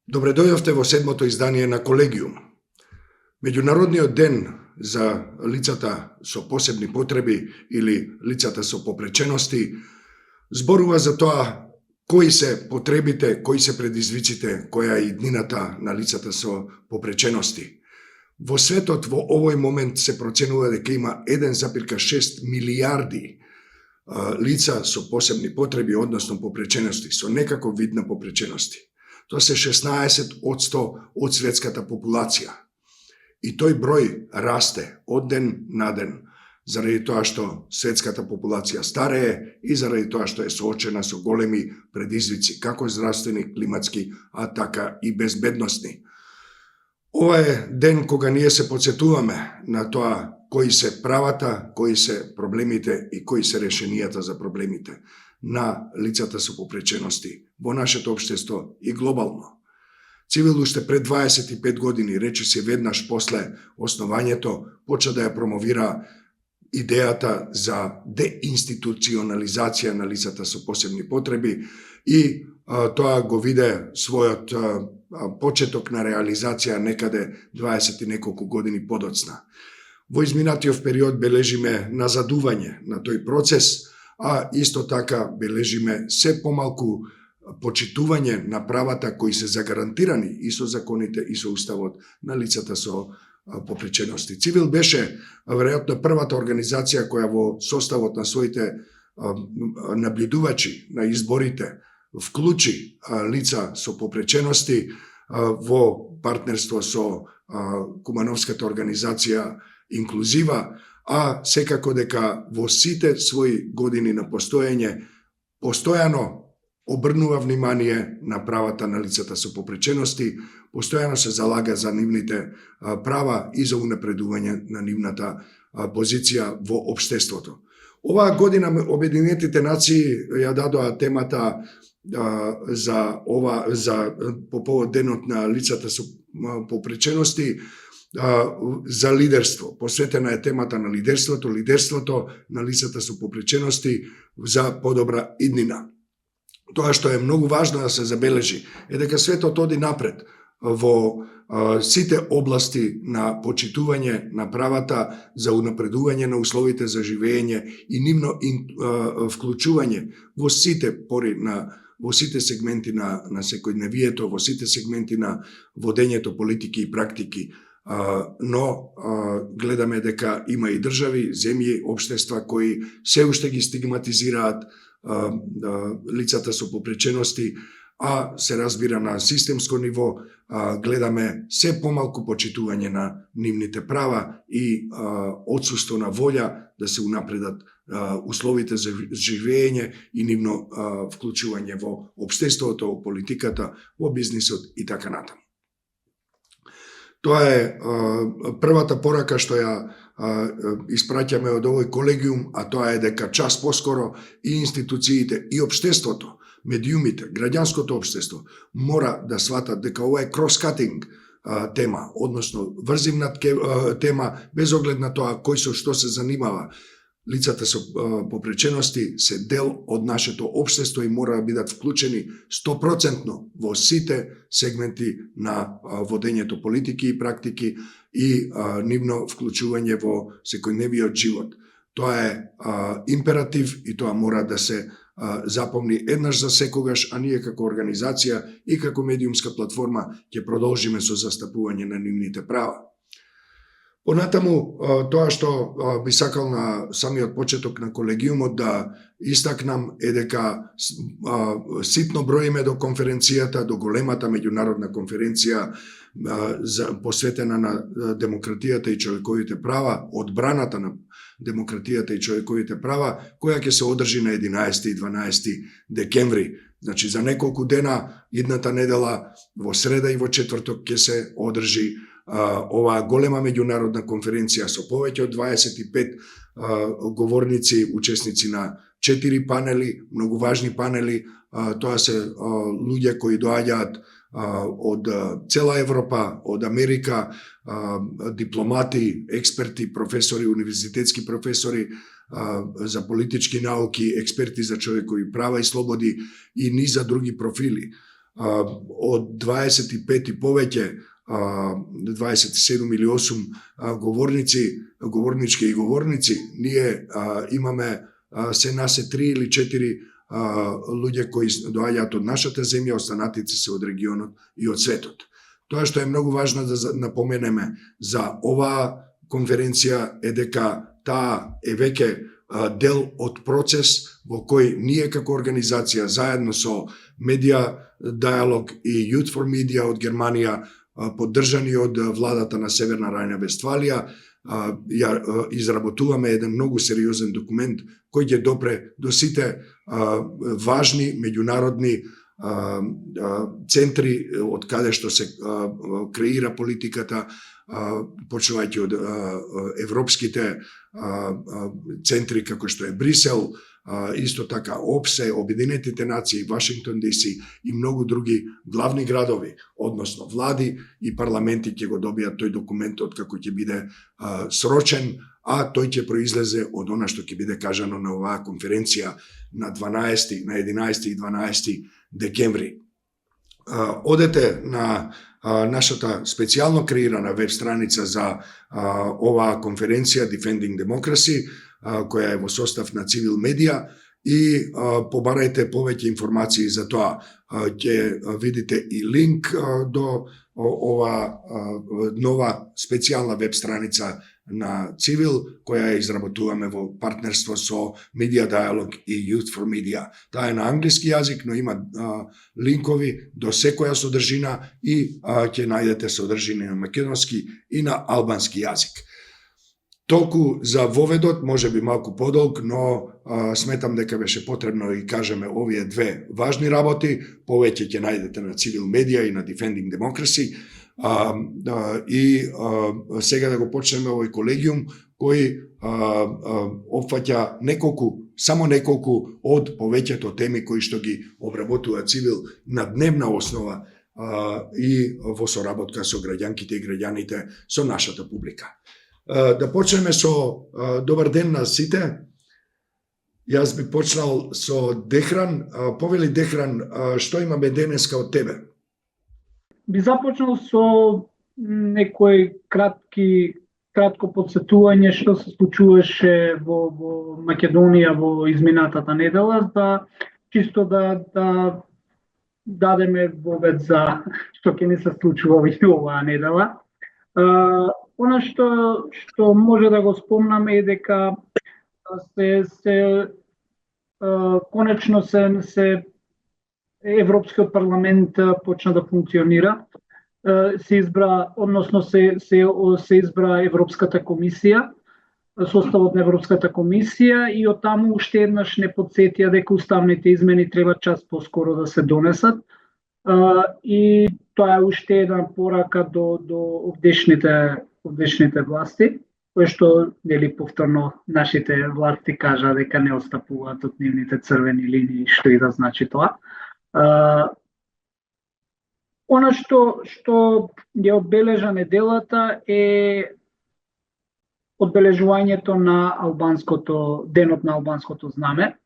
Добре дојдовте во седмото издание на Колегиум. Меѓународниот ден за лицата со посебни потреби или лицата со попречености зборува за тоа кои се потребите, кои се предизвиците, која е иднината на лицата со попречености. Во светот во овој момент се проценува дека има 1,6 милијарди лица со посебни потреби, односно попречености, со некаков вид на попречености. Тоа се 16% од светската популација. И тој број расте од ден на ден, заради тоа што светската популација старее и заради тоа што е соочена со големи предизвици, како здравствени, климатски, а така и безбедносни. Ова е ден кога ние се потсетуваме на тоа кои се правата, кои се проблемите и кои се решенијата за проблемите на лицата со попречености во нашето општество и глобално. Цивил уште пред 25 години, речиси веднаш после основањето, почна да ја промовира идејата за деинституционализација на лицата со посебни потреби и тоа го виде својот почеток на реализација некаде 20 и неколку години подоцна. Во изминатиот период бележиме назадување на тој процес, а исто така бележиме се помалку почитување на правата кои се загарантирани и со законите и со уставот на лицата со попречености. Цивил беше веројатно првата организација која во составот на своите наблюдувачи на изборите вклучи лица со попречености во партнерство со Кумановската организација Инклузива, а секако дека во сите своји години на постоење постојано обрнува внимание на правата на лицата со попречености, постојано се залага за нивните права и за унапредување на нивната позиција во општеството. Оваа година Обединетите нации ја дадоа темата по повод денот на лицата со попречености за лидерство. Посветена е темата на лидерството на лицата со попречености за подобра иднина. Тоа што е многу важно да се забележи е дека светот оди напред во сите области на почитување на правата за унапредување на условите за живење и нивно вклучување во сите пори во сите сегменти на секојдневието, во сите сегменти на водењето политики и практики. Но гледаме дека има и држави, земји, општества кои се уште ги стигматизираат лицата со попречености, а се разбира на системско ниво гледаме се помалку почитување на нивните права и отсуство на волја да се унапредат условите за живење и нивно вклучување во општеството, во политиката, во бизнисот и така натаму. Тоа е првата порака што ја испраќаме од овој колегиум, а тоа е дека час поскоро и институциите, и општеството, медиумите, граѓанското општество мора да сватат дека ова е крос-катинг тема, односно врзивна тема, без оглед на тоа кој со што се занимава. Лицата со попречености се дел од нашето општество и мора да бидат вклучени 100% во сите сегменти на водењето политики и практики и нивно вклучување во секојдневиот живот. Тоа е императив и тоа мора да се запомни еднаш за секогаш, а ние како организација и како медиумска платформа ќе продолжиме со застапување на нивните права. Понатаму, тоа што би сакал на самиот почеток на колегиумот да истакнам е дека ситно броиме до конференцијата, до големата меѓународна конференција посветена на демократијата и човековите права, одбраната на демократијата и човековите права, која ќе се одржи на 11 и 12 декември. Значи, за неколку дена, идната недела, во среда и во четврток ќе се одржи оваа голема меѓународна конференција со повеќе од 25 говорници, учесници на 4 панели, многу важни панели. Тоа се луѓе кои доаѓаат од цела Европа, од Америка, дипломати, експерти, професори, универзитетски професори за политички науки, експерти за човекови права и слободи и низа други профили. од 25 и повеќе 27 или 8 говорнички и говорници, ние имаме се насе 3 или 4 луѓе кои доаѓаат од нашата земја, останатите се од регионот и од светот. Тоа што е многу важно да напоменеме за оваа конференција е дека таа е веќе дел од процес во кој ние како организација заедно со Media Dialogue и Youth for Media од Германија, поддржани од владата на Северна Рајна-Вестфалија, изработуваме еден многу сериозен документ кој ќе допре до сите важни меѓународни центри од каде што се креира политиката, почнувајќи од европските центри како што е Брисел, исто така ОПСЕ, Обединетите нации, Вашингтон ДС и многу други главни градови, односно влади и парламенти ќе го добијат тој документ од како ќе биде срочен, а тој ќе произлезе од она што ќе биде кажано на оваа конференција на 11 и 12 декември. Одете на нашата специјално креирана веб страница за оваа конференција Defending Democracy, која е во состав на Civil Media, и побарајте повеќе информации за тоа. Ќе видите и линк до ова нова специјална веб страница на Civil, која ја изработуваме во партнерство со Media Dialogue и Youth for Media. Таа е на англиски јазик, но има линкови до секоја содржина и ќе најдете содржини на македонски и на албански јазик. Толку за воведот, може би малку подолг, но сметам дека беше потребно и кажеме овие две важни работи. Повеќе ќе најдете на Civil Media и на Defending Democracy. И сега да го почнеме овој колегиум кој опфаќа само неколку од повеќето теми кои што ги обработува Civil на дневна основа и во соработка со граѓанките и граѓаните, со нашата публика. Да почнеме со добар ден на сите. Јас би почнал со Дехран. Повели Дехран, што имаме денеска од тебе? Би започнал со некој кратко подсетување што се случуваше во Македонија во изминатата недела, чисто да дадеме вовед за што ќе ни се случува оваа недела. Она што може да го спомнаме е дека конечно се Европскиот парламент почна да функционира. Се избра Европската комисија, составот на Европската комисија, и од таму уште еднаш не подсетија дека уставните измени треба час поскоро да се донесат. И тоа е уште една порака до овдешните власти, кој што повторно нашите власти кажа дека не отстапуваат од нивните црвени линии, што и да значи тоа. Она што ја одбележа неделата е одбележувањето на денот на албанското знаме,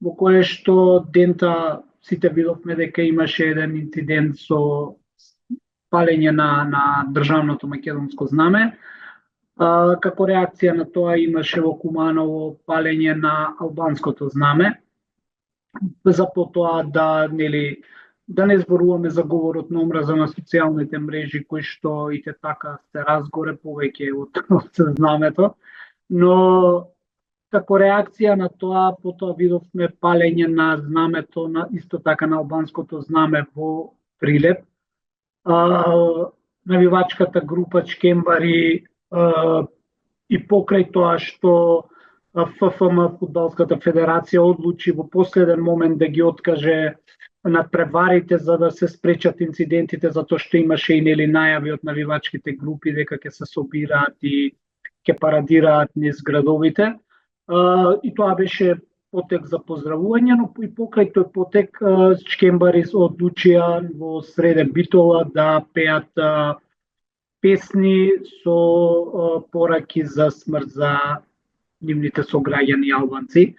во кое што дента сите видовме дека имаше еден инцидент со палење на државното македонско знаме. Како реакција на тоа имаше во Куманово палење на албанското знаме. За потоа да не зборуваме за говорот на омраза на социјалните мрежи, кои што и така се разгоре повеќе од знамето, но како реакција на тоа, потоа видовме палење на знамето, исто така на албанското знаме во Прилеп. Навивачката група Чкембари и покрај тоа што ФФМ, Фудбалската федерација, одлучи во последен момент да ги откаже надпреварите за да се спречат инцидентите, затоа што имаше и најави од навивачките групи дека ќе се собираат и ќе парадираат низ градовите. И тоа беше потек за поздравување, но и покрај тој потек Чкембари одлучија во среде Битола да пеат песни со пораки за смрт за нивните сограѓани албанци.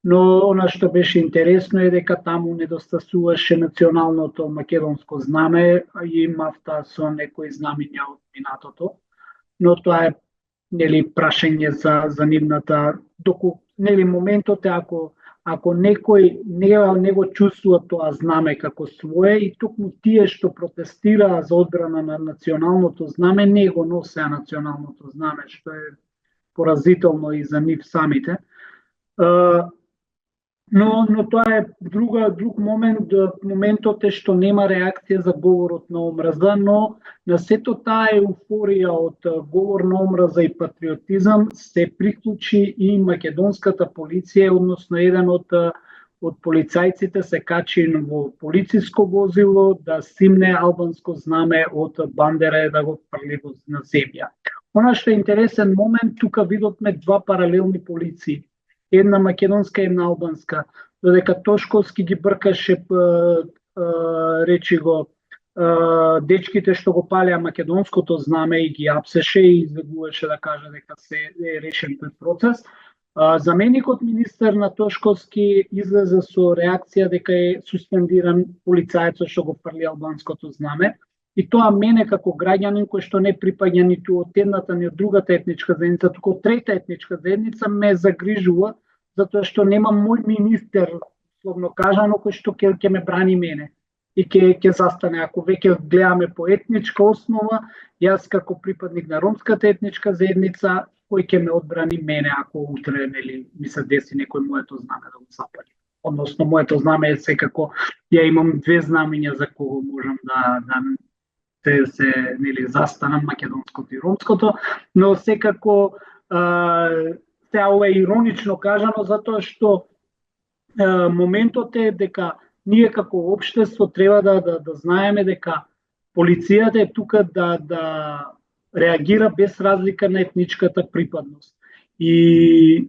Но она што беше интересно е дека таму недостасуваше националното македонско знаме и мафта со некои знамења од минатото. Но тоа е нели прашање за нивната нели моментот е ако некој не го чувствува тоа знаме како свое и токму тие што протестираа за одбрана на националното знаме не го носеа националното знаме, што е поразително и за нив самите. Но тоа е друг момент, моментот е што нема реакција за говорот на омраза, но на сето таа еуфорија од говор на омраза и патриотизам се приклучи и македонската полиција, односно еден од полицајците се качи во полициско возило да симне албанско знаме од бандера и да го фрли на земја. Она што е интересен момент, тука видовме два паралелни полиции. Една македонска и една албанска, додека Тошковски ги бркаше, речи го, дечките што го палеа македонското знаме и ги апсеше и избегуваше да каже дека се е решен тој процес. Заменикот министер на Тошковски излезе со реакција дека е суспендиран полицајецот што го фрли албанското знаме. И тоа мене како граѓанин кој што не припаѓа ниту од едната ни од другата етничка заедница, туку од трета етничка заедница ме загрижува затоа што немам мој министер, словно кажано, кој што ќе ме брани мене и ќе застане. Ако веќе гледаме по етничка основа, јас како припадник на ромската етничка заедница, кој ќе ме одбрани мене ако утре нели ми се деси некој моето знаме да го запали. Односно моето знаме е секако ја имам две знамења за кого можам да се нели застанам, македонското и ромското, но секако сега ова е иронично кажано затоа што моментот е дека ние како општество треба да знаеме дека полицијата е тука да реагира без разлика на етничката припадност. И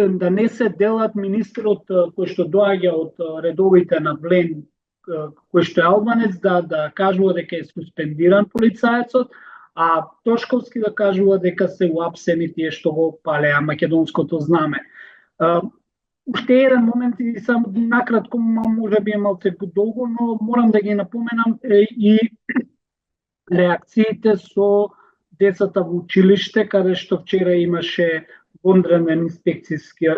да не се делат министерот кој што доаѓа од редовите на Влен, кој што е албанец, да кажува дека е суспендиран полицајецот, а Тошковски да кажува дека се уапсени тие што го палеа македонското знаме. Уште еден момент и само накратко, може би е малце долго, но морам да ги напоменам и реакциите со децата во училиште, каде што вчера имаше вонредна инспекција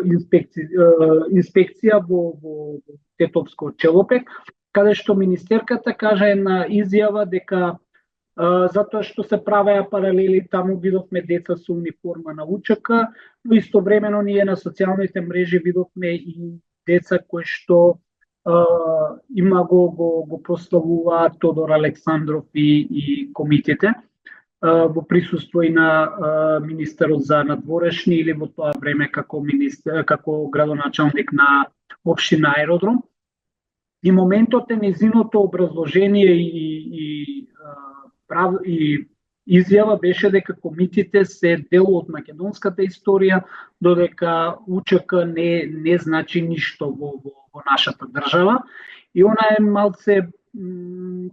во Тетовско Челопек, каде што министерката кажа една изјава дека затоа што се правеа паралели, таму видовме деца со униформа на УЧК, но истовремено ние на социјалните мрежи видовме и деца кои што има го прославуваат Тодор Александров и комитите во присуство и на министерот за надворешни или во тоа време како градоначалник на општина Аеродром. И моментот е незиното образложение и изјава беше дека комитите се дел од македонската историја, додека УЧК не значи ништо во нашата држава. И она е малце,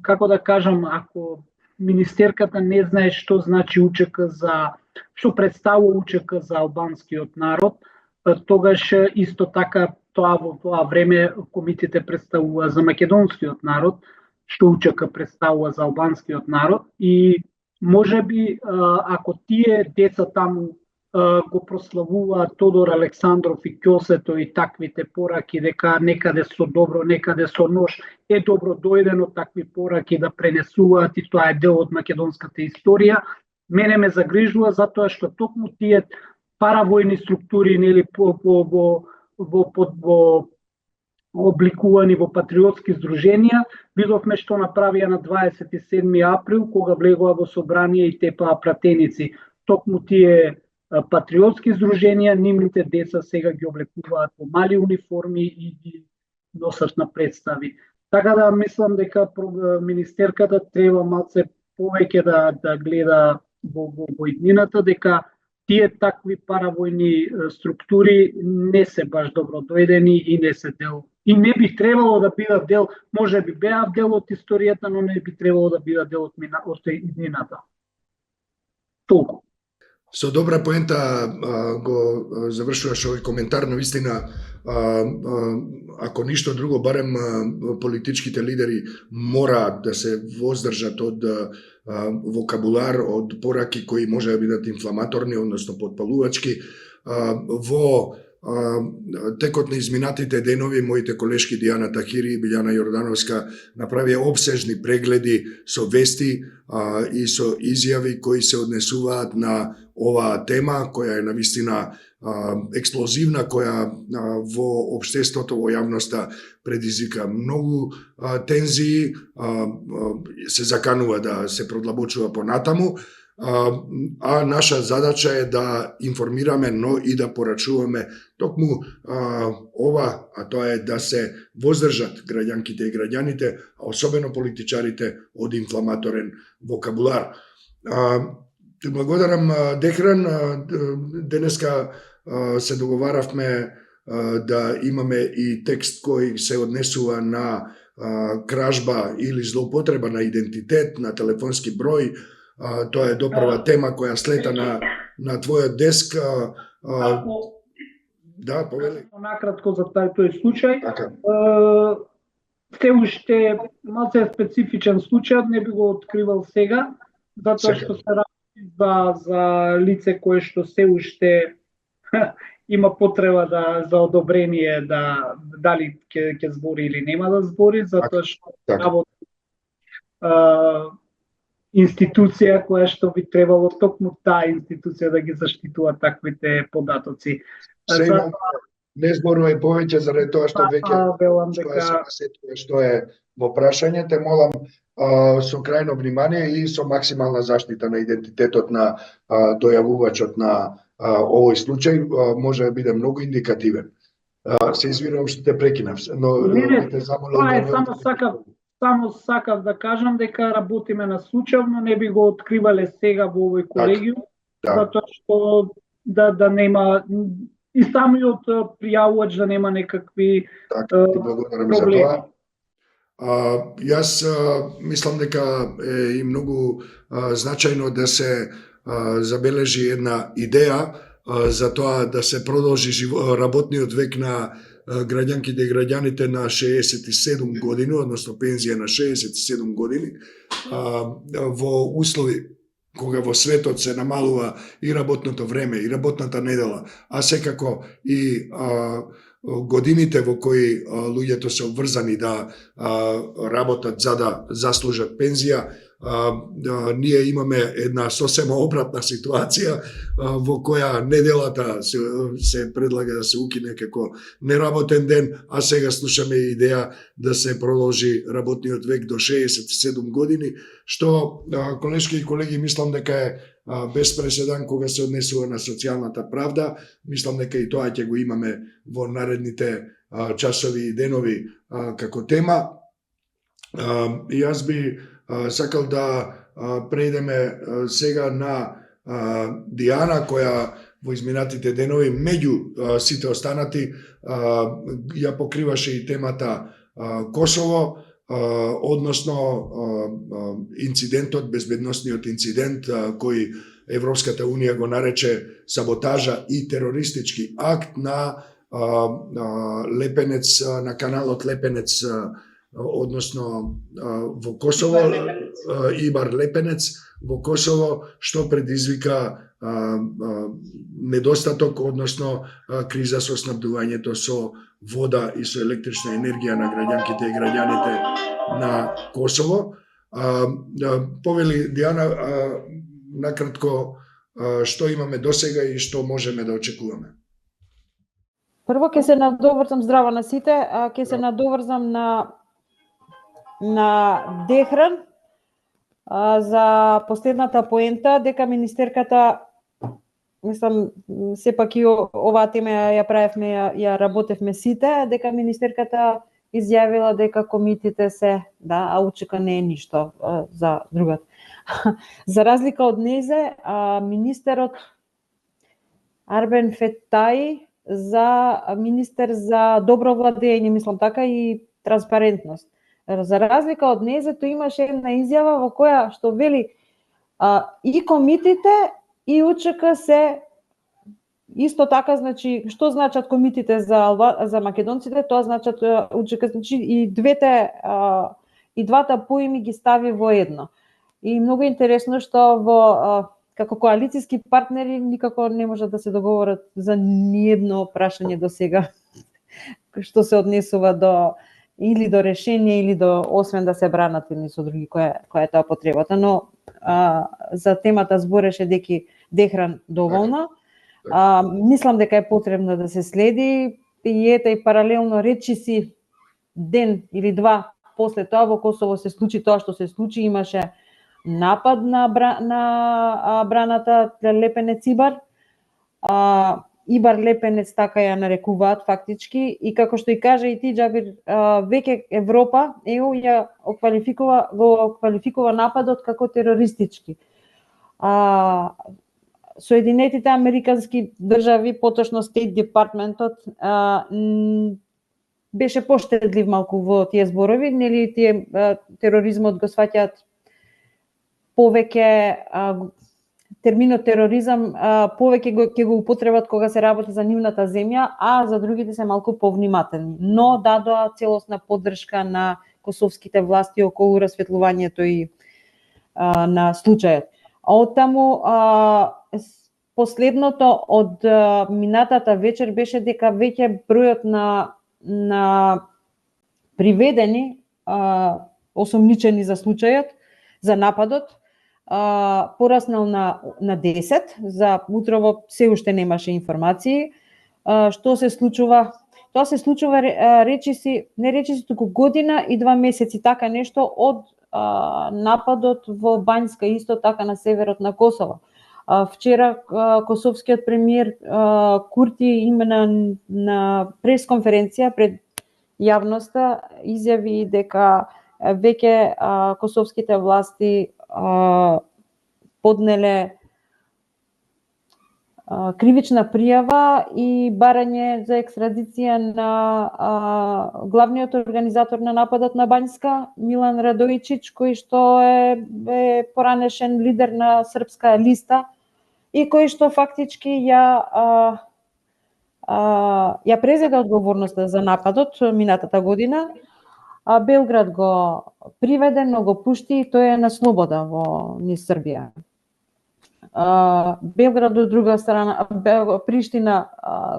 како да кажам, ако министерката не знае што значи УЧК што представува УЧК за албанскиот народ, тогаш исто така во тоа време комитите представува за македонскиот народ, што УЧК представува за албанскиот народ. И можеби ако тие деца таму го прославуваат Тодор Александров и Ќосето и таквите пораки дека некаде со добро, некаде со нож, е добро дојдено такви пораки да пренесуваат и тоа е дел од македонската историја, мене ме загрижува затоа што токму тие паравојни структури нели во обликувани во патриотски здруженија, видовме што направија на 27 април кога влегоа во собрание и тепаа пратеници. Токму тие патриотски здруженија, нивните деца сега ги облекуваат во мали униформи и ги носат на представи. Така да мислам дека министерката треба малце повеќе да гледа во иднината, дека тие такви паравојни структури не се баш добро дојдени и не се дел. И не би требало да бидат дел, може би беа дел од историјата, но не би требало да бидат дел од иднината. Толку. Со добра поента го завршуваш овој коментар, но вистина ако ништо друго, барем политичките лидери мора да се воздржат од вокабулар, од пораки кои може да бидат инфламаторни, односно подпалувачки. Во текот на изминатите денови моите колешки Дијана Тахири и Билјана Јордановска направија обсежни прегледи со вести и со изјави кои се однесуваат на оваа тема, која е навистина експлозивна, која во општеството, во јавноста предизвика многу тензии, се заканува да се продлабочува понатаму, а наша задача е да информираме, но и да порачуваме токму ова, а тоа е да се воздржат граѓанките и граѓаните, а особено политичарите, од инфламаторен вокабулар. Ти благодарам, Дехран. Денеска се договаравме да имаме и текст кој се однесува на кражба или злоупотреба на идентитет, на телефонски број. Тоа е допрва тема која слета на твојот деск. Да, повели. Накратко за тој случај. Така. Се уште малце специфичен случај, не би го откривал сега, затоа што се работи за лице кое што се уште има потреба за одобрение дали ќе збори или нема да збори, затоа што работи институција која што би требало токму таа институција да ги заштитува таквите податоци. Не зборувај повеќе заради тоа што веќе што е во прашање, те молам со крајно внимание и со максимална заштита на идентитетот на дојавувачот на овој случај, може да биде многу индикативен. Се извинувам што те прекинав, но те замолам само сакав да кажам дека работиме на случајно, не би го откривале сега во овој колегиум, затоа што да нема и самиот пријавувач да нема некакви проблеми. Јас мислам дека е и многу значајно да се забележи една идеја за тоа да се продолжи работниот век на граѓанките и граѓаните на 67 години, односно пензија на 67 години, во услови кога во светот се намалува и работното време, и работната недела, а секако и годините во кои луѓето се обврзани да работат за да заслужат пензија, ние имаме една сосема обратна ситуација во која неделата се предлага да се укине како неработен ден, а сега слушаме идеја да се продолжи работниот век до 67 години, што, колешки и колеги, мислам дека е без преседан кога се однесува на социјалната правда. Мислам дека и тоа ќе го имаме во наредните часови и денови како тема. И јас би сакал да преидеме сега на Дијана, која во изминатите денови меѓу сите останати ја покриваше и темата Косово, односно инцидентот, безбедносниот инцидент кој Европската Унија го нарече саботажа и терористички акт на Лепенец, на каналот Лепенец, односно во Косово, Ибар Лепенец во Косово, што предизвика недостаток, односно криза со снабдувањето со вода и со електрична енергија на граѓанките и граѓаните на Косово. Повели Дијана, накратко, што имаме досега и што можеме да очекуваме? Прво ќе се надоврзам, здраво на сите, ќе се надоврзам на Дехран за последната поента, дека министерката, мислам, сепак и оваа тема ја правевме, ја работевме сите, дека министерката изјавила дека комитите се, а УЧК не е ништо за другат. За разлика од незе, министерот Арбен Фетај за министер за добро владење, мислам така, и транспарентност. За разлика од незе, тој имаше една изјава во која што вели и комитите и УЧК се Исто така, значи, што значат комитите за македонците, тоа значат УЧК, значи и двата поими ги стави во едно. И многу интересно што како коалициски партнери никако не можат да се договорат за ниедно прашање до сега што се однесува или до решение или до освен да се бранат едни со други која е таа потребата, но за темата збореше Дехран доволно. Мислам дека е потребно да се следи и паралелно речиси ден или два после тоа во Косово се случи тоа што се случи, имаше напад на браната Лепенец Ибар. Ибар Лепенец така ја нарекуваат фактички и како што и кажа и ти Џабир, веќе Европа, ЕУ го квалификува нападот како терористички. Соединетите американски држави, поточно Стейт Департментот, беше поштедлив малку во тие зборови, нели тие тероризмот го сваќаат повеќе, терминот тероризам повеќе ќе го употребат кога се работи за нивната земја, а за другите се малку повнимателни. Но дадоа целосна поддршка на косовските власти околу расветлувањето и на случајот. Оттаму последното од минатата вечер беше дека веќе бројот на приведени осомничени за случајот, за нападот, пораснал на 10, за утрово се уште немаше информации. Што се случува? Тоа се случува не речиси, туку година и 2 месеци, така нешто од нападот во Бањска, исто така на северот на Косово. Вчера косовскиот премиер Курти има на пресконференција пред јавноста изјави дека веќе косовските власти поднеле кривична пријава и барање за екстрадиција на главниот организатор на нападот на Бањска, Милан Радојчич, кој што е поранешен лидер на Српска листа и кој што фактички ја презеде одговорноста за нападот минатата година. Белград го приведе, но го пушти и тој е на слобода во низ Србија. Белград од друга страна, Приштина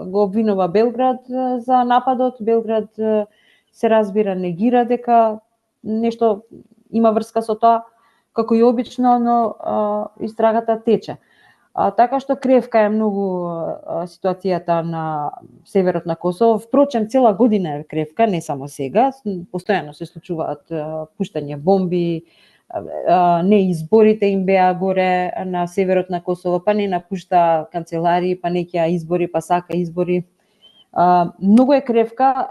го обвинува Белград за нападот. Белград се разбира негира дека нешто има врска со тоа, како и обично, но истрагата тече. Така што кревка е многу ситуацијата на северот на Косово. Впрочем, цела година е кревка, не само сега. Постојано се случуваат пуштање бомби, не изборите им беа горе на северот на Косово, па не напушта канцелари, па не ќе избори, па сака избори. Многу е кревка.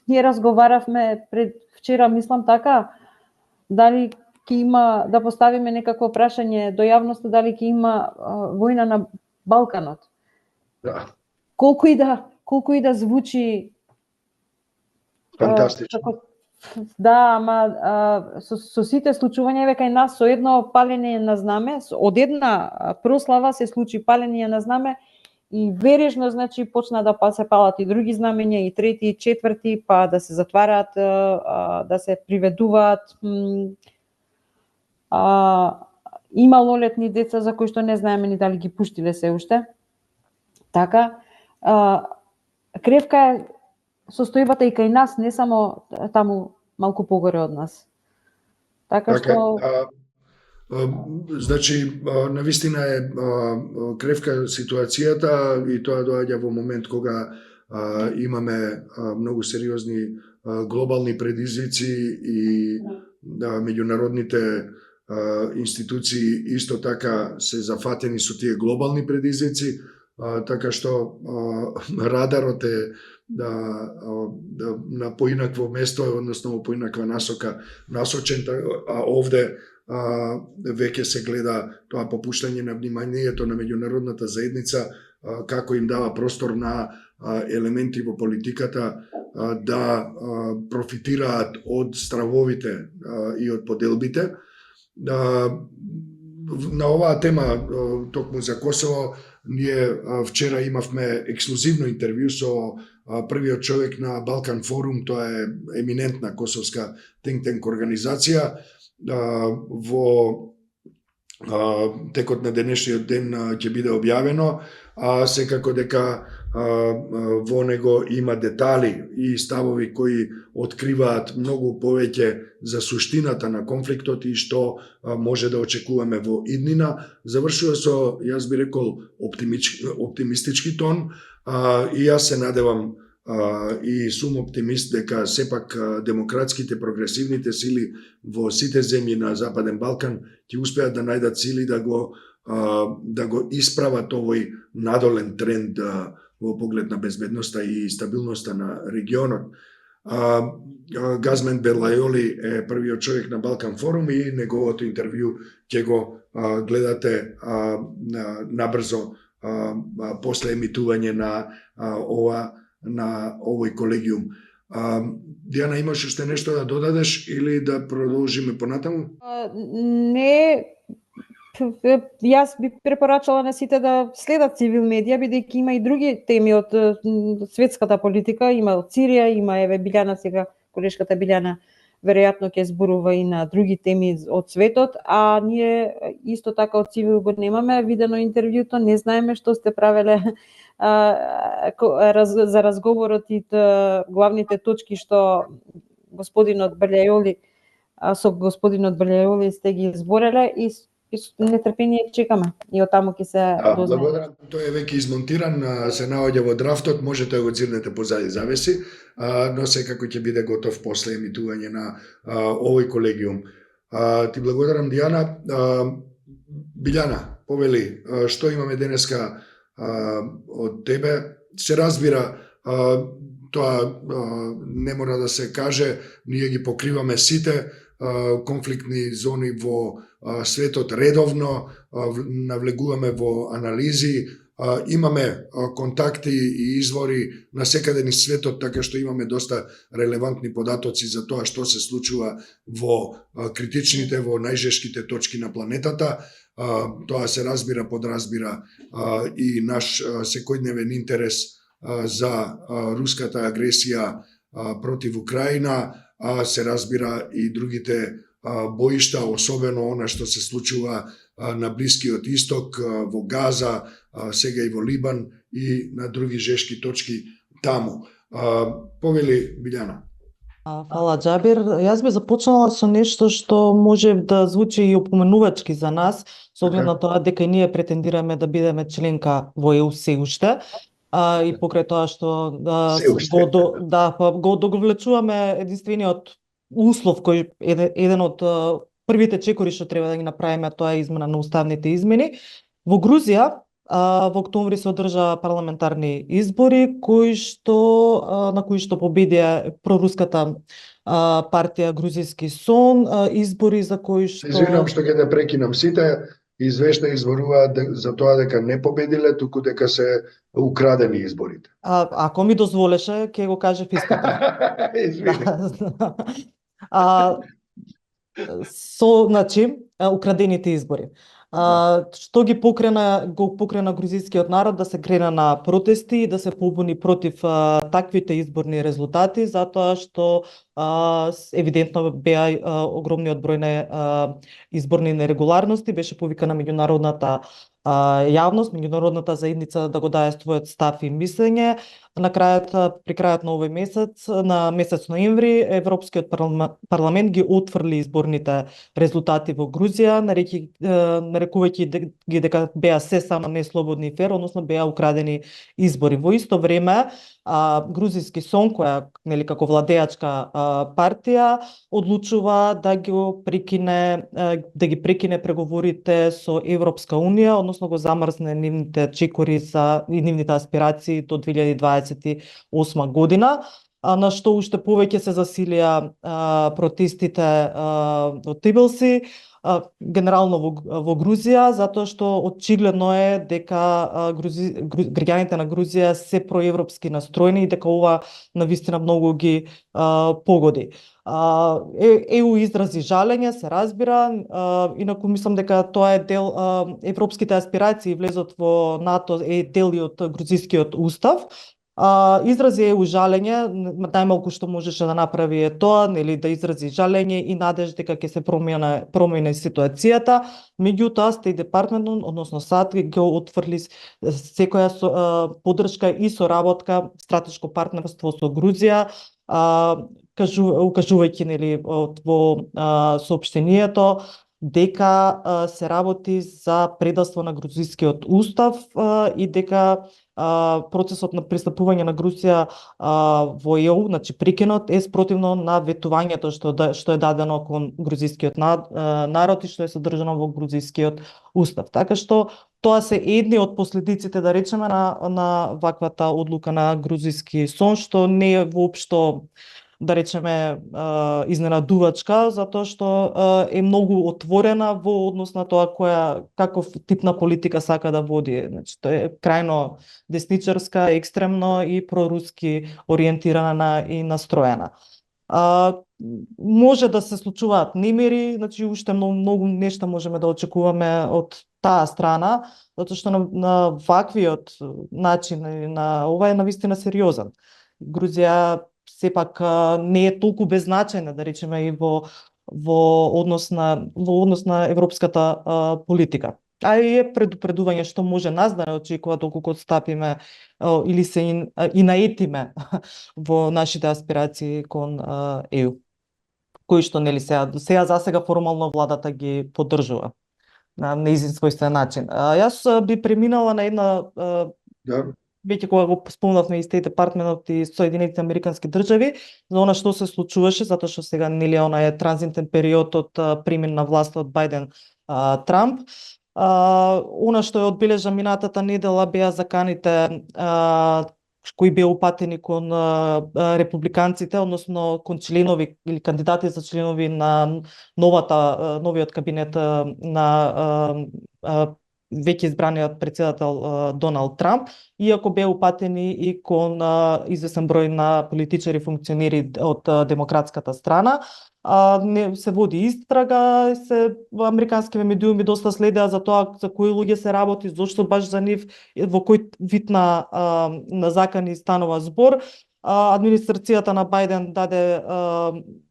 Ние разговаравме пред вчера, мислам така, дали ќе има, да поставиме некакво прашање до јавноста, дали ќе има војна на Балканот. Да. Колку и да звучи фантастично. Да, ама со сите случувања кај нас, со едно палење на знаме, од една прослава се случи палење на знаме и вережно, значи, почна да се палат и други знамења, и трети, и четврти, па да се затвараат, да се приведуваат. Има малолетни деца за кои што не знаеме ни дали ги пуштиле се уште. Така, кревка е состојбата и кај нас, не само таму малку погоре од нас. Така што значи навистина е кревка ситуацијата и тоа доаѓа во момент кога имаме многу сериозни глобални предизвици и меѓународните институции исто така се зафатени со тие глобални предизвици, така што радарот е на поинакво место, односно во поинаква насока насочен, а овде веќе се гледа тоа попуштање на вниманието на меѓународната заедница, како им дава простор на елементи во политиката да профитираат од стравовите и од поделбите. на оваа тема токму за Косово, ние вчера имавме ексклузивно интервју со првиот човек на Балкан форум, тоа е еминентна косовска think tank организација. Во текот на денешниот ден ќе биде објавено, а секако дека во него има детали и ставови кои откриваат многу повеќе за суштината на конфликтот и што може да очекуваме во иднина. Завршува со, јас би рекол, оптимистички тон, и јас се надевам и сум оптимист дека сепак демократските, прогресивните сили во сите земји на Западен Балкан ќе успеат да најдат сили да го исправат овој надолен тренд во поглед на безбедноста и стабилноста на регионот. Газмен Белајоли е првиот човек на Балкан форум и неговото интервју ќе го гледате набрзо после емитување на овој колегиум. Дијана, имаш уште нешто да додадеш или да продолжиме понатаму? Не, јас би препорачала на сите да следат цивил медија, бидејќи има и други теми од светската политика, има од Сирија, има еве Билјана сега, колешката Билјана веројатно ќе зборува и на други теми од светот, а ние исто така од цивил го немаме видено интервјуто, не знаеме што сте правеле за разговорот и главните точки што господинот Белајоли сте ги избореле и нетрпение чекаме и од таму ќе се дознаеме. Благодарам. Тој е веќе измонтиран, се наоѓа во драфтот, можете да го цирнете позади завеси, но секако ќе биде готов после емитување на овој колегиум. Ти благодарам, Дијана. Билјана, повели, што имаме денеска од тебе? Се разбира, тоа не мора да се каже, ние ги покриваме сите конфликтни зони во светот редовно, навлегуваме во анализи, имаме контакти и извори на секаде низ светот, така што имаме доста релевантни податоци за тоа што се случува во критичните, во најжешките точки на планетата. Тоа се разбира, подразбира и наш секојдневен интерес за руската агресија против Украина, се разбира и другите боишта, особено она што се случува на Блискиот Исток, во Газа, сега и во Либан и на други жешки точки таму. Повели, Билјана. Фала, Џабир. Јас би започнала со нешто што може да звучи и опоменувачки за нас, со оглед на тоа дека и ние претендираме да бидеме членка во ЕУ се уште. И покрај тоа што го договлечуваме единствениот услов кој еден од првите чекори што треба да ги направиме, тоа е измена на уставните измени. Во Грузија во октомври се одржа парламентарни избори на кои што победија проруската партија Грузијски сон, избори за кои што... Извинам што ќе да прекинам сите, извештаи зборуваат за тоа дека не победиле, туку дека се украдени изборите. Ако ми дозволеше, ќе го кажев истото. Значи, украдените избори. Што го покрена грузискиот народ да се крена на протести и да се побуни против таквите изборни резултати, затоа што евидентно беа огромниот број на изборни нерегуларности, беше повикана меѓународната јавност, меѓународната заедница да го даде својот став и мислење. При крајот на овој месец, на месец ноември, Европскиот парламент ги отфрли изборните резултати во Грузија, нарекувајќи ги дека беа се само неслободни и фер, односно беа украдени избори. Во исто време, Грузијски сон, која како владеачка партија, одлучува да ги прекине преговорите со Европска унија, односно го замрзне нивните чекори и нивните аспирации до 2028 година, на што уште повеќе се засилија протестите во Тбилиси, генерално во Грузија, затоа што очигледно е дека граѓаните на Грузија се проевропски настроени и дека ова навистина многу ги погоди. ЕУ изрази жалење, се разбира, инаку мислам дека тоа е дел, европските аспирации влезот во НАТО е дел и од грузискиот устав. Изрази ЕУ жалење, најмалку што можеше да направи е тоа, нели, да изрази жалење и надеж дека ќе се промени ситуацијата. Меѓутоа, Стейт Департментот, односно САД, ги отфрли секоја поддршка и соработка, стратешко партнерство со Грузија, укажувајќи, нели, во соопштението дека се работи за предавство на грузискиот устав и дека процесот на пристапување на Грузија во ЕУ, значи прекинот, е спротивно на ветувањето што е дадено кон грузискиот народ и што е содржано во грузискиот устав. Така што тоа се едни од последиците, да речеме, на ваквата одлука на грузиски сон, што не е воопшто, да речеме, изненадувачка, затоа што е многу отворена во однос на тоа каков тип на политика сака да води. Значи, тоа е крајно десничарска, екстремно и проруски ориентирана и настроена. Може да се случуваат немири, значи уште многу нешта можеме да очекуваме од таа страна, затоа што на ваквиот начин, на ова е навистина сериозен. Грузија сепак не е толку беззначајна, да речеме, и во однос на европската политика. А и е предупредување што може нас да не очекува доколку стапиме или се и наетиме во нашите аспирации кон ЕУ, кои што, нели, сега засега формално владата ги поддржува на неизин својствен начин. Јас би преминала на една веќе кога го спомнавме и Стейт Департментот и Соединетите Американски држави, за она што се случуваше, затоа што сега, нели, она е транзитен период од примен на власт од Бајден Трамп. Она што е одбележа минатата недела беа заканите кои беа упатени кон републиканците, односно кон членови или кандидати за членови на новиот кабинет на веќе избраниот председател Доналд Трамп, иако беа упатени и кон извесен број на политичари и функционери од демократската страна. Се води истрага, американските медиуми доста следеа за тоа за кои луѓе се работи, зошто баш за нив, во кој вид на закани станува збор. Администрацијата на Бајден даде,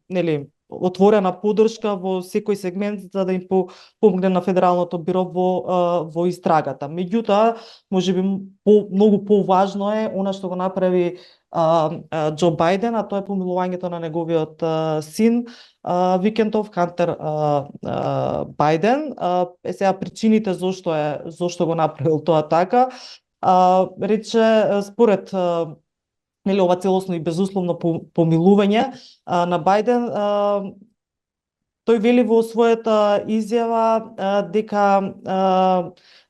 нели, отворена поддршка во секој сегмент за да им помогне на Федералното биро во истрагата. Меѓутоа, можеби многу поважно е она што го направи Џо Бајден, а тоа е помилувањето на неговиот син викендов, Хантер Бајден. Сега причините зошто го направил тоа така, рече според, нели, ова целосно и безусловно помилување на Бајден, тој вели во својата изјава дека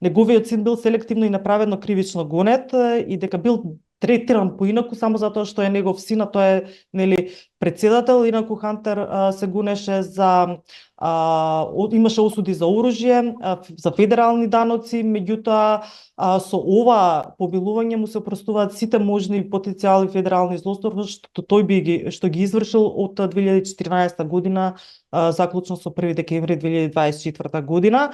неговиот син бил селективно и неправедно кривично гонет и дека бил третиран поинаку само затоа што е негов син, а тој е, нели, председател. Инаку Хантер се гонеше за имаше осуди за оружје, за федерални даноци, меѓутоа со ова помилување му се опростуваат сите можни потенцијални федерални злосторства што ги извршил од 2014 година заклучно со 1 декември 2024 година.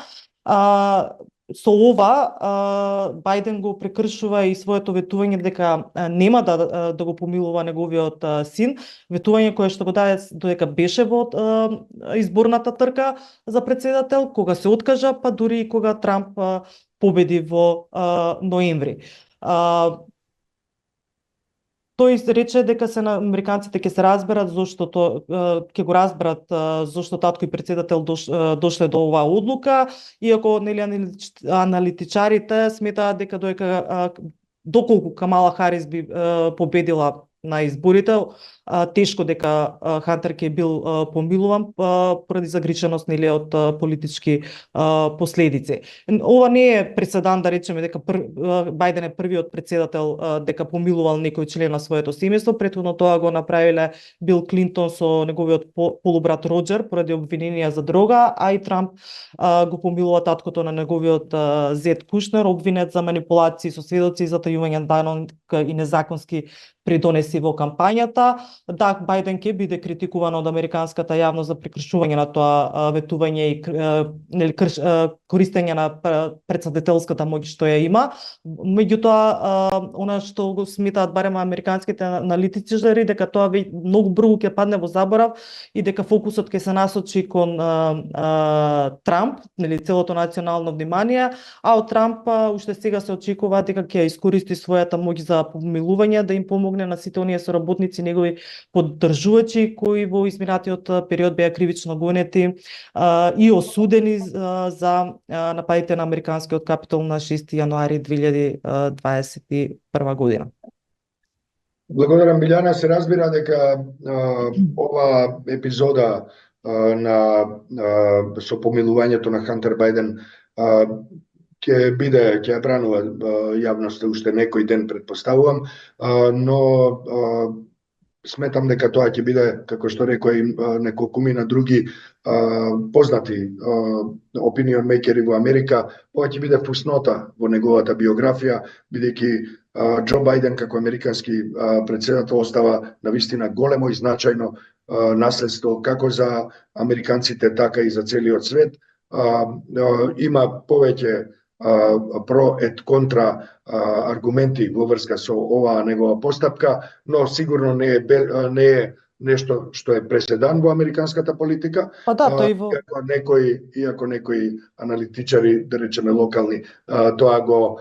Со ова Бајден го прекршува и своето ветување дека нема да го помилува неговиот син, ветување кое што го даде додека беше во изборната трка за председател, кога се откажа, па дури и кога Трамп победи во ноември. Тој рече дека американците ќе се разберат зошто ќе го разберат зошто татко и председател дошле до оваа одлука, иако, нели, аналитичарите сметаат дека доколку Камала Харис би победила на изборите, тешко дека Хантер ќе бил помилуван поради загриженост, нели, од политички последици. Ова не е преседан да речеме дека Бајден е првиот председател дека помилувал некој член на своето семејство. Претходно тоа го направиле Бил Клинтон со неговиот полубрат Роџер поради обвиненија за дрога, а и Трамп го помилува таткото на неговиот зет Кушнер, обвинет за манипулации со сведоци и затајување данок и незаконски придонеси во кампањата. Да, Бајден ќе биде критикуван од американската јавност за прекршување на тоа ветување и користење на претседателската моќ што ја има. Меѓутоа, она што го сметаат барем американските аналитичари, дека тоа многу брзо ќе падне во заборав и дека фокусот ќе се насочи кон Трамп, нели целото национално внимание, а од Трамп уште сега се очекува дека ќе искористи својата моќ за помилување, да им помогне на сите оние соработници негови поддржувачи кои во изминатиот период беа кривично гонети и осудени за нападите на американскиот Капитол на 6 јануари 2021 година. Благодарам, Билјана. Се разбира дека ова епизода со помилувањето на Хантер Бајден ќе ја бранува јавноста уште некој ден, предпоставувам, но сметам дека тоа ќе биде, како што рекоа и неколкумина други познати opinion makeri во Америка, ова ќе биде фуснота во неговата биографија, бидејќи Џо Бајден како американски председател остава навистина големо и значајно наследство како за американците, така и за целиот свет. Има повеќе про ет контра аргументи во врска со оваа негова постапка, но сигурно не е нешто што е преседан во американската политика. Па да, тој во... Иако некои аналитичари, да речеме локални, тоа го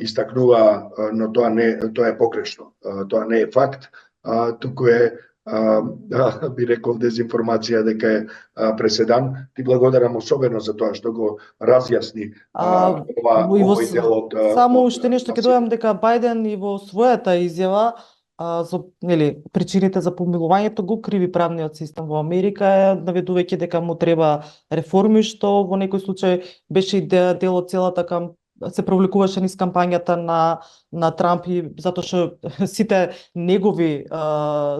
истакнува, но тоа е погрешно. Тоа не е факт, туку е би рекол дезинформација дека е преседан. Ти благодарам особено за тоа што го разјасни овој дел од... Само уште нешто ќе дојам дека Бајден и во својата изјава за причините за помилувањето го криви правниот систем во Америка, наведувајќи дека му треба реформи, што во некој случај беше и дел од целата се провлекуваше низ кампањата на Трамп, и затоа што сите негови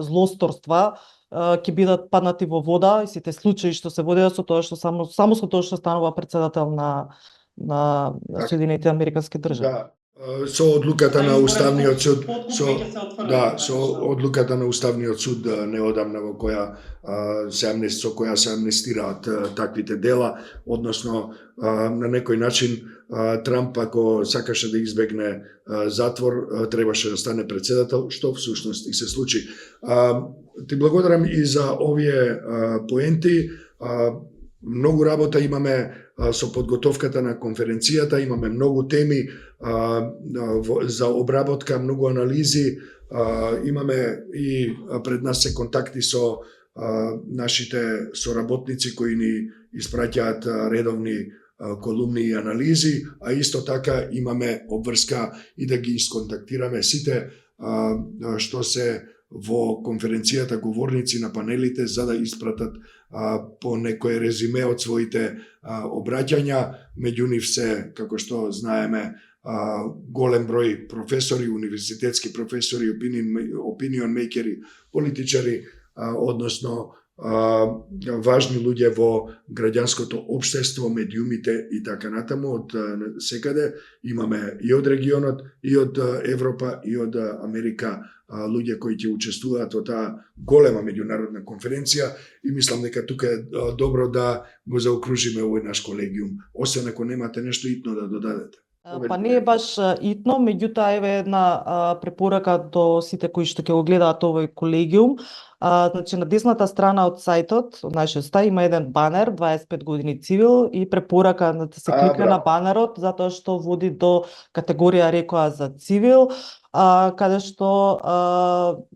злосторства ќе бидат паднати во вода, и сите случаи што се водеа со тоа што само со тоа што станува председател на Соединетите Американски држави. Да. Со одлуката на Уставниот суд, со одлуката на Уставниот суд неодамна во која со која се амнестираат таквите дела, односно на некој начин Трамп, ако сакаше да избегне затвор, требаше да стане председател, што всушност и се случи. Ти благодарам и за овие поенти. Многу работа имаме со подготовката на конференцијата, имаме многу теми за обработка, многу анализи, имаме и пред нас се контакти со нашите соработници кои ни испраќаат редовни колумни и анализи, а исто така имаме обврска и да ги исконтактираме сите што се во конференцијата говорници на панелите, за да испратат по некој резиме од своите обраќања. Меѓу нив се, како што знаеме, голем број професори, универзитетски професори, opinion makeri, политичари, односно важни луѓе во граѓанското општество, медиумите и така натаму од секаде. Имаме и од регионот, и од Европа, и од Америка луѓе кои ќе учествуваат во таа голема меѓународна конференција, и мислам дека тука е добро да го заокружиме овој наш колегиум, освен ако немате нешто итно да додадете. Па не е баш итно, меѓутоа еве една препорака до сите кои што ќе го гледаат овој колегиум. Значи на десната страна од сајтот, од нашиот стај, има еден банер 25 години цивил, и препорака да се кликне на банерот, затоа што води до категорија рекоа за цивил, каде што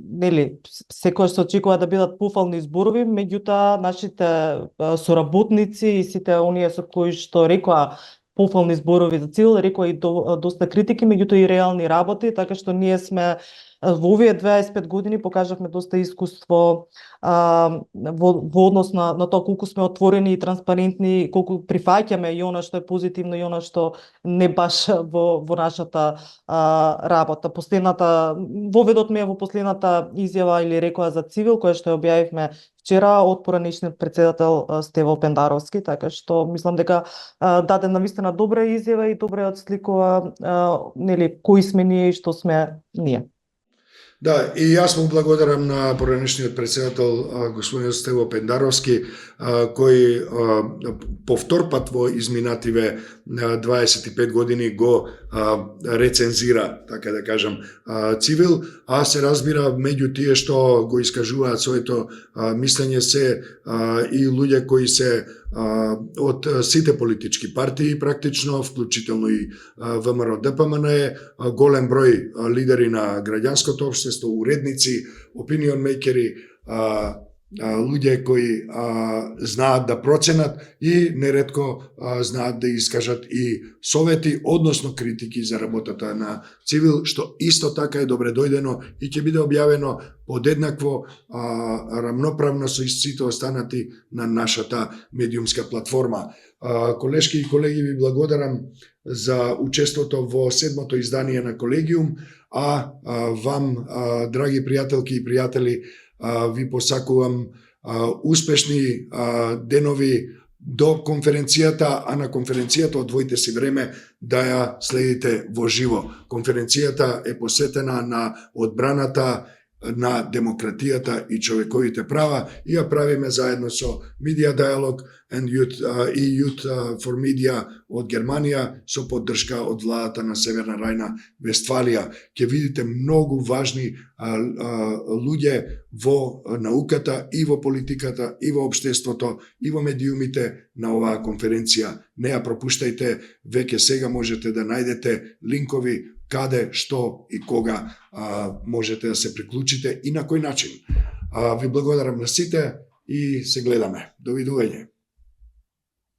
нели секогаш се очекува да бидат пофални зборови, меѓутоа нашите соработници и сите оние со кои што рекоа пофални зборови за цивил, рекоа и доста критики, меѓутоа и реални работи, така што ние сме во овие 25 години покажавме доста искуство во однос на тоа колку сме отворени и транспарентни, колку прифаќаме и она што е позитивно и она што не баш во нашата работа. Воведот ми е во последната изјава или рекоа за цивил, која што ја објавивме вчера од поранешниот председател Стево Пендаровски, така што мислам дека даде навистина добра изјава и добре отсликува нели кои сме ние и што сме ние. Да, и јас му благодарам на поранешниот председател господин Стево Пендаровски, кој повтор пат во изминативе 25 години го рецензира, така да кажам, Цивил, а се разбира меѓу тие што го искажуваат своето мислење се и луѓе кои се од сите политички партии практично, вклучително и ВМРО ДПМН, голем број лидери на граѓанското општество, уредници, опинион мейкери, луѓе кои знаат да проценат и неретко знаат да искажат и совети, односно критики за работата на Цивил, што исто така е добре дојдено и ќе биде објавено подеднакво рамноправно со сите останати на нашата медиумска платформа. Колешки и колеги, ви благодарам за учеството во 7-то издание на Колегиум, а вам, драги пријателки и пријатели, ви посакувам успешни денови до конференцијата, а на конференцијата одвојте си време да ја следите во живо. Конференцијата е посветена на одбраната на демократијата и човековите права и ја правиме заедно со Media Dialogue and Youth for Media од Германија со поддршка од владата на Северна Рајна Вестфалија. Ќе видите многу важни луѓе во науката и во политиката и во општеството и во медиумите на оваа конференција. Не ја пропуштајте, веќе сега можете да најдете линкови каде, што и кога можете да се приклучите и на кој начин. Ви благодарам на сите и се гледаме. Довидување.